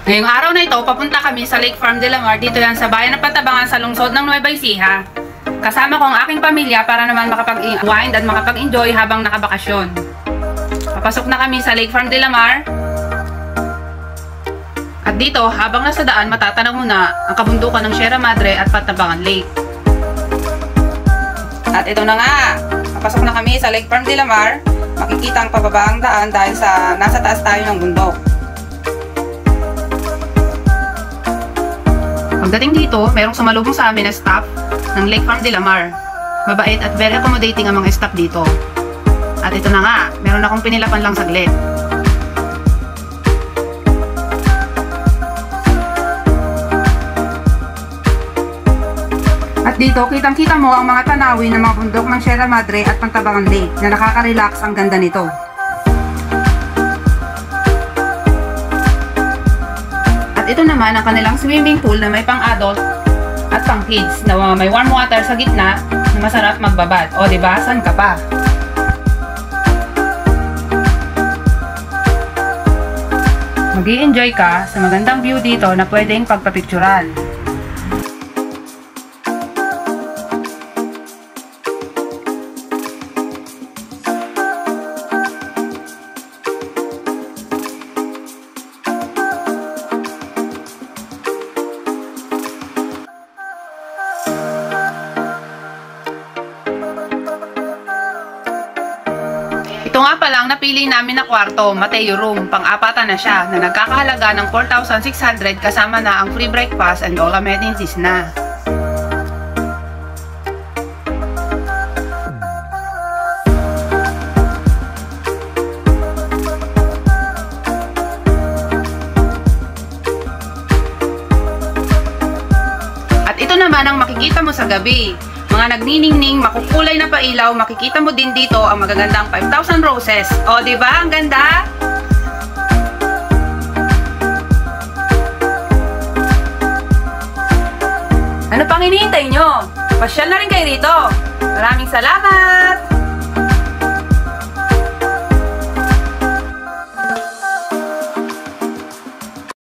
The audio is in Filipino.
Ngayong araw na ito, papunta kami sa Lake Farm de la Mar. Dito yan sa bayan ng Pantabangan sa lungsod ng Nueva Ecija. Kasama ko ang aking pamilya para naman makapag-wind at makapag-enjoy habang nakabakasyon. Papasok na kami sa Lake Farm de la Mar. At dito, habang nasa daan, matatanaw mo na ang kabundukan ng Sierra Madre at Pantabangan Lake. At ito na nga, papasok na kami sa Lake Farm de la Mar. Makikita ang pababaang daan dahil sa nasa taas tayo ng bundok. Pagdating dito, merong sumalubong sa amin na staff ng Lake Farm de la Mar. Mabait at very accommodating ang mga staff dito. At ito na nga, meron akong pinilapan lang saglit. At dito, kitang-kita mo ang mga tanawin ng mga bundok ng Sierra Madre at Pantabangan Lake na nakaka-relax ang ganda nito. At ito naman ang kanilang swimming pool na may pang-adult at pang-kids na may warm water sa gitna na masarap magbabad. O diba, saan ka pa? Mag-i-enjoy ka sa magandang view dito na pwedeng pagpapicturan. Ito nga palang napili namin na kwarto, Mateo Room, pang-apatan na siya, na nagkakahalaga ng 4,600 kasama na ang free breakfast and all amenities na. At ito naman ang makikita mo sa gabi. Mga nagniningning, makukulay na pailaw, makikita mo din dito ang magagandang 5,000 roses. O, di ba? Ang ganda! Ano pang hinihintay nyo? Pasyal na rin kayo rito. Maraming salamat!